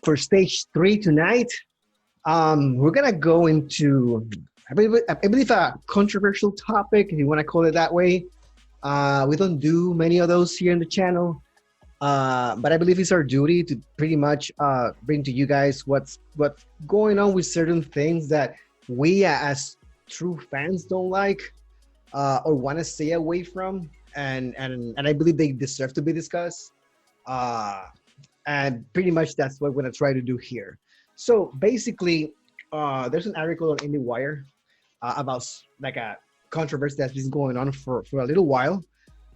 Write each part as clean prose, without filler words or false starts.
For stage 3 tonight, we're gonna go into, I believe a controversial topic, if you want to call it that way. We don't do many of those here in the channel, but I believe it's our duty to pretty much bring to you guys what's going on with certain things that we as true fans don't like or want to stay away from, and I believe they deserve to be discussed. Uh, and pretty much that's what we're gonna try to do here. So basically, there's an article on IndieWire about like a controversy that's been going on for a little while.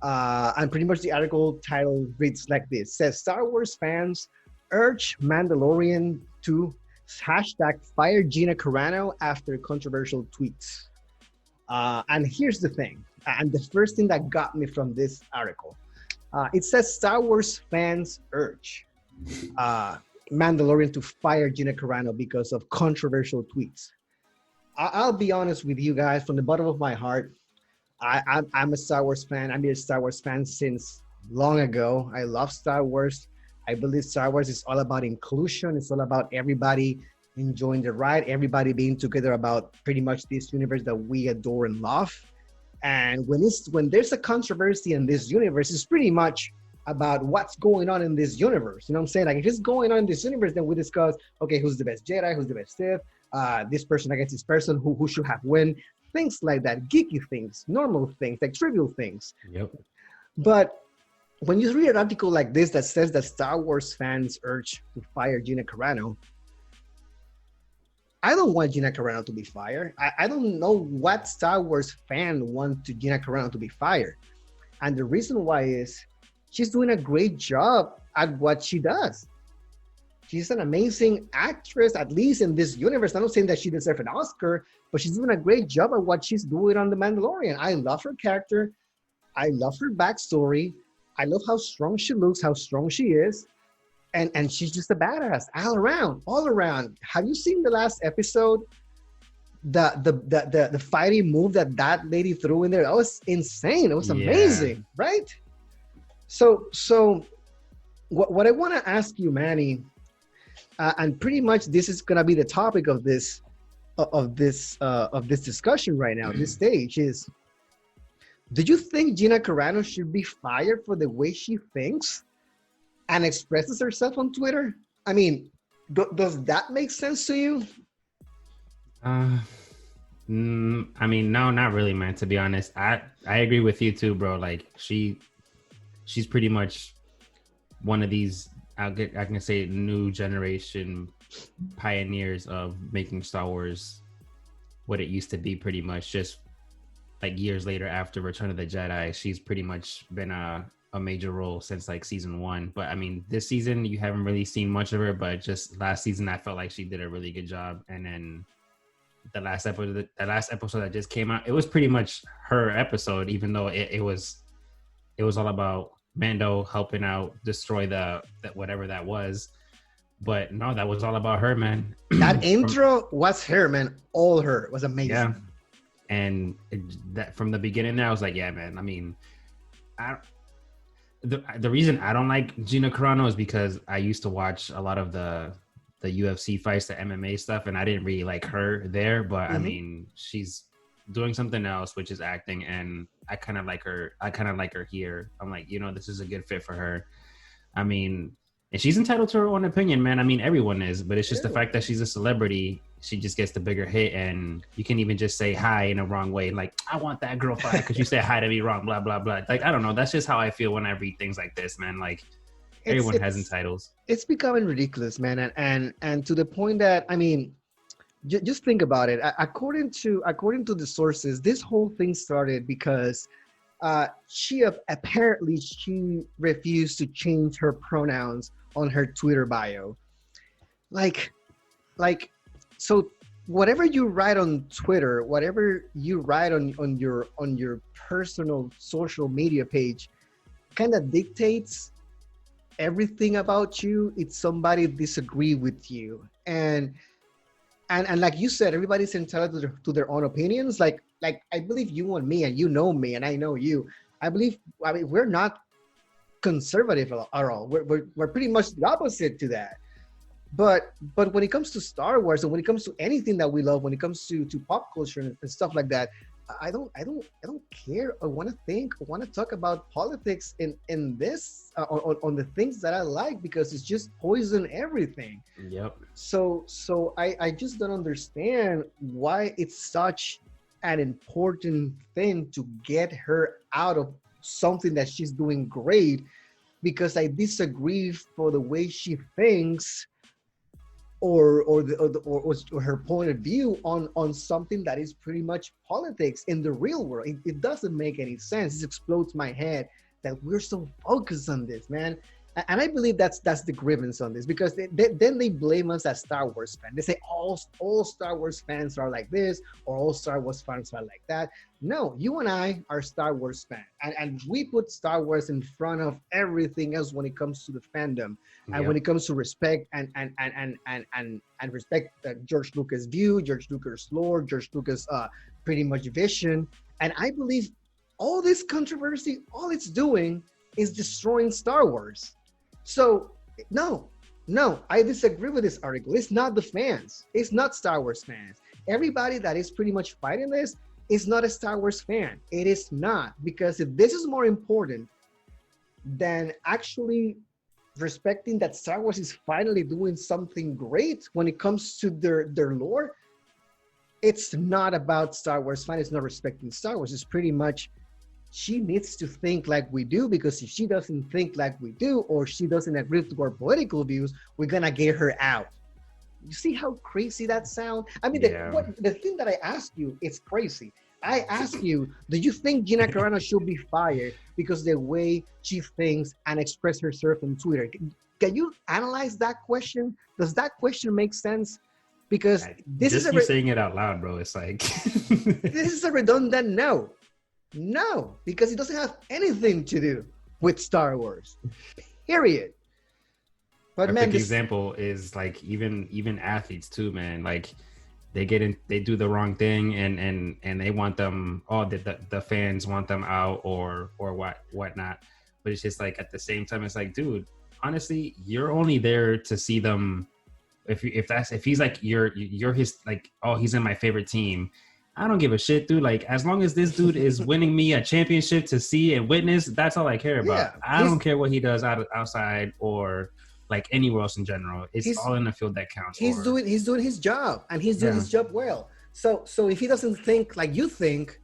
And pretty much the article title reads like this: says Star Wars fans urge Mandalorian to hashtag fire Gina Carano after controversial tweets. And here's the thing, and the first thing that got me from this article, it says Star Wars fans urge Mandalorian to fire Gina Carano because of controversial tweets. I'll be honest with you guys from the bottom of my heart. I'm a Star Wars fan. I've been a Star Wars fan since long ago. I love Star Wars. I believe Star Wars is all about inclusion. It's all about everybody enjoying the ride, everybody being together about pretty much this universe that we adore and love. And when there's a controversy in this universe, it's pretty much about what's going on in this universe. You know what I'm saying? Like if it's going on in this universe, then we discuss, okay, who's the best Jedi, who's the best Sith, this person against this person, who should have win, things like that, geeky things, normal things, like trivial things. Yep. But when you read an article like this that says that Star Wars fans urge to fire Gina Carano, I don't want Gina Carano to be fired. I don't know what Star Wars fan wants Gina Carano to be fired. And the reason why is she's doing a great job at what she does. She's an amazing actress, at least in this universe. I'm not saying that she deserves an Oscar, but she's doing a great job at what she's doing on The Mandalorian. I love her character. I love her backstory. I love how strong she looks, how strong she is. And she's just a badass all around. Have you seen the last episode? The fighting move that lady threw in there, that was insane. It was amazing, right? So what I want to ask you, Manny, and pretty much this is gonna be the topic of this discussion right now, this stage is: do you think Gina Carano should be fired for the way she thinks and expresses herself on Twitter? I mean, does that make sense to you? I mean, no, not really, man. To be honest, I agree with you too, bro. Like she's pretty much one of these, I can say, new generation pioneers of making Star Wars what it used to be. Pretty much, just like years later after Return of the Jedi, she's pretty much been a major role since like season 1. But I mean, this season you haven't really seen much of her, but just last season I felt like she did a really good job. And then the last episode that just came out, it was pretty much her episode, even though it was all about Mando helping out destroy the whatever that was. But no, that was all about her, man. That intro was her, man. All her. It was amazing. Yeah. And that from the beginning there, I was like, yeah, man. I mean, the reason I don't like Gina Carano is because I used to watch a lot of the UFC fights, the MMA stuff, and I didn't really like her there. But I mean, she's doing something else, which is acting, and I kind of like her. I kind of like her here. I'm like, this is a good fit for her. I mean, and she's entitled to her own opinion, man. I mean, everyone is, but it's just the fact that she's a celebrity. She just gets the bigger hit, and you can even just say hi in a wrong way. Like, I want that girl fired because you said hi to me wrong, blah, blah, blah. Like, I don't know. That's just how I feel when I read things like this, man. Like, everyone has entitles. It's becoming ridiculous, man. And to the point that, I mean, just think about it. According to the sources, this whole thing started because she apparently refused to change her pronouns on her Twitter bio. So whatever you write on Twitter, whatever you write on your personal social media page, kind of dictates everything about you if somebody disagree with you. And like you said, everybody's entitled to their own opinions. Like I believe you and me, and you know me, and I know you. I mean, we're not conservative at all. We're pretty much the opposite to that. But when it comes to Star Wars and when it comes to anything that we love, when it comes to pop culture and stuff like that, I don't care or want to think or want to talk about politics in this on the things that I like, because it's just poison everything. Yep. So I just don't understand why it's such an important thing to get her out of something that she's doing great, because I disagree for the way she thinks, or her point of view on something that is pretty much politics in the real world. It doesn't make any sense. It explodes my head that we're so focused on this, man. And I believe that's the grievance on this, because then they blame us as Star Wars fans. They say all Star Wars fans are like this, or all Star Wars fans are like that. No, you and I are Star Wars fans, and we put Star Wars in front of everything else when it comes to the fandom, and when it comes to respect and respect George Lucas' view, George Lucas' lore, George Lucas' pretty much vision. And I believe all this controversy, all it's doing is destroying Star Wars. So no, I disagree with this article. It's not the fans. It's not Star Wars fans. Everybody that is pretty much fighting this is not a Star Wars fan. It is not, because if this is more important than actually respecting that Star Wars is finally doing something great when it comes to their lore, it's not about Star Wars fans. It's not respecting Star Wars. It's pretty much, she needs to think like we do, because if she doesn't think like we do, or she doesn't agree to our political views, we're gonna get her out. You see how crazy that sounds? I mean, the thing that I asked you, it's crazy. I asked you, do you think Gina Carano should be fired because the way she thinks and expresses herself on Twitter? Can you analyze that question? Does that question make sense? Because this just is you saying it out loud, bro. It's like this is a redundant no. No, because it doesn't have anything to do with Star Wars. Period. But a man, big example is like even athletes too, man. Like they do the wrong thing, and they want them. Oh, the fans want them out, or whatnot. But it's just like at the same time, it's like, dude, honestly, you're only there to see them. If he's like you're his, like, oh, he's in my favorite team. I don't give a shit, dude. Like, as long as this dude is winning me a championship to see and witness, that's all I care about. Yeah, I don't care what he does outside or like anywhere else in general. It's all in the field that counts. He's doing his job, and he's doing his job well. So if he doesn't think like you think,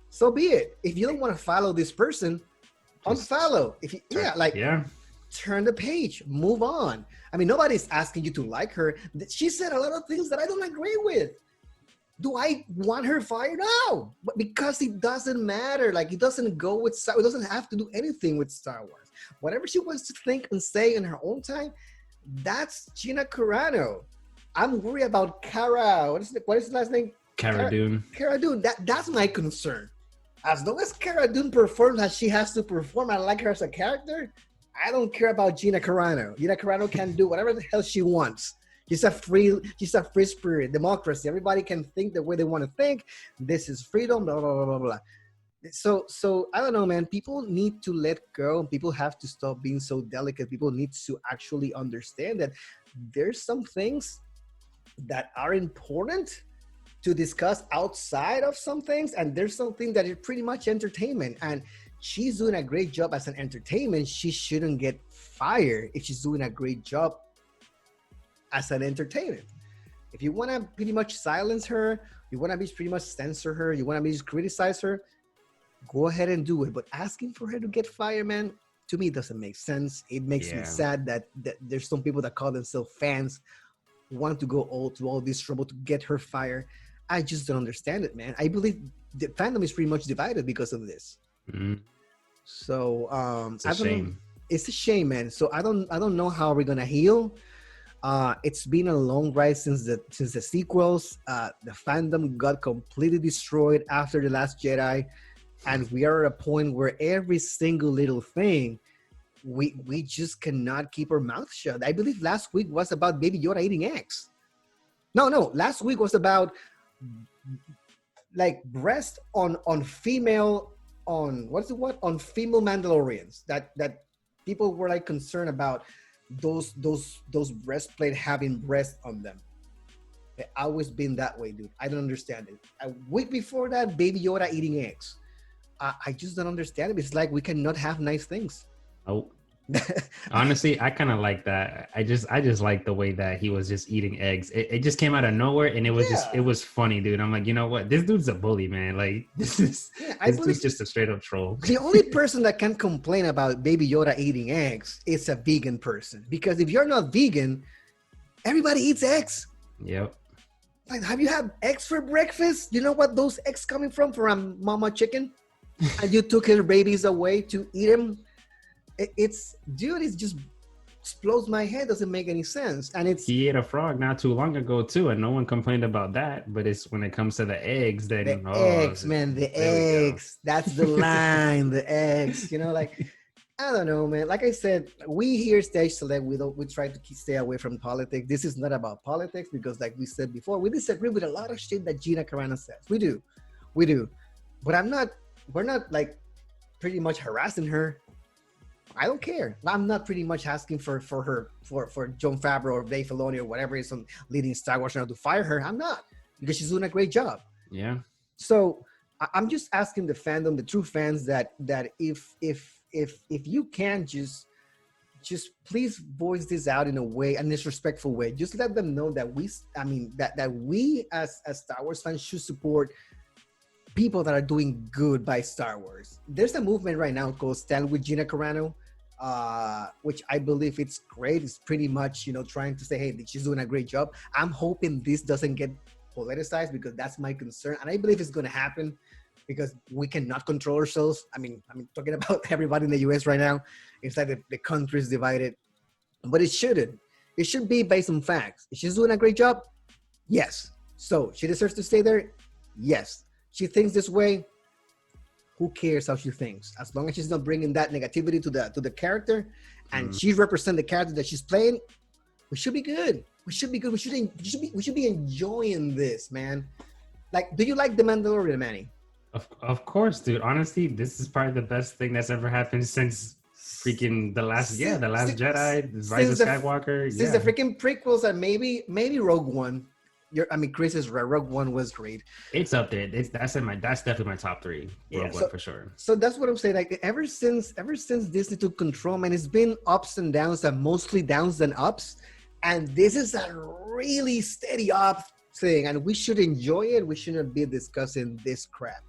so be it. If you don't want to follow this person, unfollow. If you turn the page, move on. I mean, nobody's asking you to like her. She said a lot of things that I don't agree with. Do I want her fired? No, but because it doesn't matter. Like, it doesn't go with Star. It doesn't have to do anything with Star Wars. Whatever she wants to think and say in her own time, that's Gina Carano. I'm worried about Cara. What is the last name? Cara Dune. Cara Dune. That's my concern. As long as Cara Dune performs as she has to perform, I like her as a character. I don't care about Gina Carano. Gina Carano can do whatever the hell she wants. She's a free spirit, democracy. Everybody can think the way they want to think. This is freedom, blah, blah, blah, blah, blah. So I don't know, man. People need to let go. People have to stop being so delicate. People need to actually understand that there's some things that are important to discuss outside of some things, and there's something that is pretty much entertainment. And she's doing a great job as an entertainment. She shouldn't get fired if she's doing a great job as an entertainment. If you want to pretty much silence her, you want to be pretty much censor her, you want to be criticize her, go ahead and do it. But asking for her to get fired, man, to me doesn't make sense. It makes me sad that there's some people that call themselves fans who want to go to all this trouble to get her fired. I just don't understand it, man. I believe the fandom is pretty much divided because of this. Mm-hmm. So it's a shame. It's a shame, man. So I don't know how we're gonna heal. It's been a long ride since the sequels. The fandom got completely destroyed after The Last Jedi, and we are at a point where every single little thing, we just cannot keep our mouth shut. I believe last week was about Baby Yoda eating eggs. No, last week was about like breast on female on female Mandalorians that people were like concerned about those breastplate having breast on them. They always been that way, dude. I don't understand it. A week before that, Baby Yoda eating eggs. I just don't understand it. It's like we cannot have nice things. Oh, honestly, I kind of like that. I just like the way that he was just eating eggs. It just came out of nowhere, and it Yeah. was funny, dude. I'm like, you know what? This dude's a bully, man. Like Yeah, I this believe dude's just a straight up troll. the only person that can complain about Baby Yoda eating eggs is a vegan person. Because if you're not vegan, everybody eats eggs. Yep. Like, have you had eggs for breakfast? You know what those eggs coming from? From Mama Chicken? And you took her babies away to eat them? It's, dude, it just explodes my head. Doesn't make any sense. And it's He ate a frog not too long ago too, and no one complained about that. But it's when it comes to the eggs, then the eggs, man, the there we go. eggs. That's the line, the eggs. You know, like, I don't know, man. Like I said, we here Stage Select, we try to stay away from politics. This is not about politics because, like we said before, we disagree with a lot of shit that Gina Carano says. We do. But we're not like pretty much harassing her. I don't care. I'm not pretty much asking for Jon Favreau or Dave Filoni or whatever is on leading Star Wars now to fire her. I'm not, because she's doing a great job. Yeah. So I'm just asking the fandom, the true fans, that if you can just please voice this out in a way, a disrespectful way. Just let them know that we as Star Wars fans should support people that are doing good by Star Wars. There's a movement right now called Stand with Gina Carano, which I believe it's great. It's pretty much, trying to say, hey, she's doing a great job. I'm hoping this doesn't get politicized, because that's my concern. And I believe it's going to happen, because we cannot control ourselves. I mean, talking about everybody in the US right now. It's like the country is divided, but it shouldn't. It should be based on facts. If she's doing a great job, yes. So she deserves to stay there, yes. She thinks this way, who cares how she thinks? As long as she's not bringing that negativity to the character, and she represents the character that she's playing, we should be good. We should be good. We should be enjoying this, man. Like, do you like The Mandalorian, Manny? Of course, dude. Honestly, this is probably the best thing that's ever happened since freaking the last Jedi, Rise of Skywalker. Since the freaking prequels, and maybe Rogue One. Chris's Rogue One was great. It's up there. That's definitely my top three. Rogue One for sure. So that's what I'm saying. Like, ever since Disney took control, man, it's been ups and downs, and mostly downs than ups. And this is a really steady up thing, and we should enjoy it. We shouldn't be discussing this crap.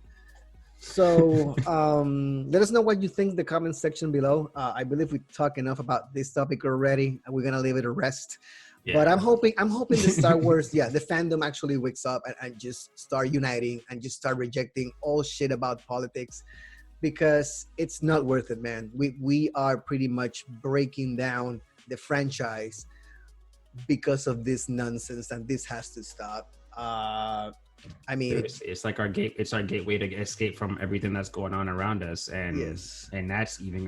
So let us know what you think in the comment section below. I believe we talked enough about this topic already, and we're gonna leave it a rest. Yeah. But I'm hoping the Star Wars, the fandom actually wakes up and just start uniting and just start rejecting all shit about politics, because it's not worth it, man. We are pretty much breaking down the franchise because of this nonsense, and this has to stop. I mean, it's like our gateway to escape from everything that's going on around us, and and that's even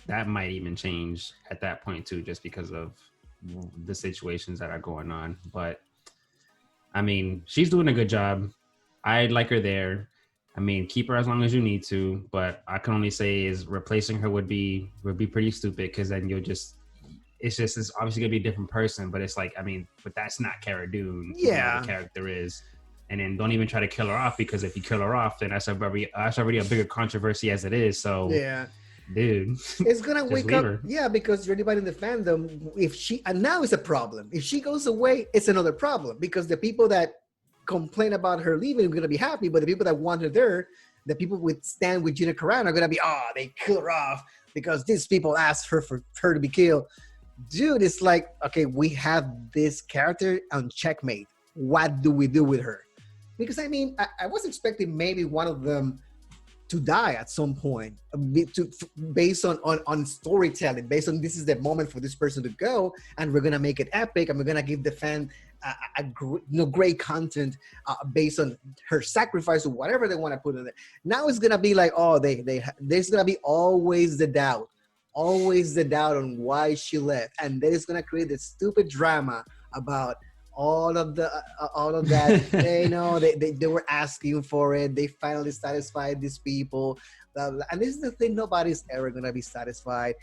that might even change at that point too, just because of the situations that are going on. But I mean, she's doing a good job. I'd like her there. I mean, keep her as long as you need to, but I can only say is replacing her would be pretty stupid, because then it's obviously gonna be a different person. But it's like, I mean, but that's not Cara Dune. The character is. And then don't even try to kill her off, because if you kill her off, then that's already a bigger controversy as it is. So dude, it's gonna wake up. Her. Yeah, because everybody in the fandom, and now it's a problem. If she goes away, it's another problem, because the people that complain about her leaving are gonna be happy, but the people that want her there, the people with Stand with Gina Carano, are gonna be, they kill her off because these people asked for her to be killed. Dude, it's like, okay, we have this character on checkmate. What do we do with her? Because I mean, I was expecting maybe one of them to die at some point, based on storytelling, based on this is the moment for this person to go, and we're gonna make it epic, and we're gonna give the fan great content based on her sacrifice or whatever they want to put in it. Now it's gonna be like, there's gonna be always the doubt on why she left, and that is gonna create this stupid drama about all of that. They were asking for it. They finally satisfied these people. And this is the thing, nobody's ever gonna be satisfied.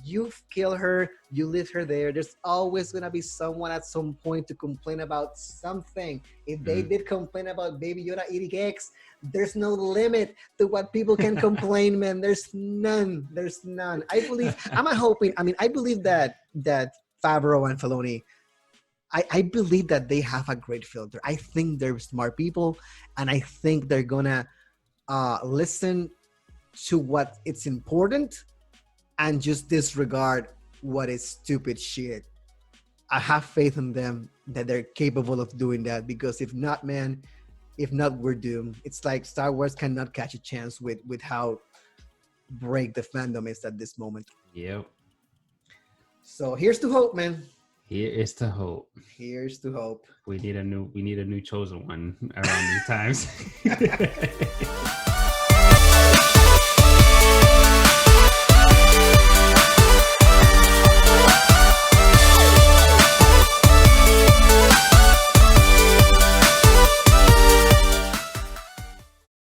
You kill her, you leave her there. There's always gonna be someone at some point to complain about something. If they Mm. did complain about Baby Yoda eating eggs, there's no limit to what people can complain, man. There's none. There's none. I believe. I'm hoping. I mean, I believe that Favreau and Filoni. I believe that they have a great filter. I think they're smart people, and I think they're gonna listen to what it's important and just disregard what is stupid shit. I have faith in them that they're capable of doing that, because if not, man, if not, we're doomed. It's like Star Wars cannot catch a chance with how break the fandom is at this moment. Yep. So here's to hope, man. Here is to hope. Here's to hope. We need a new chosen one around these times.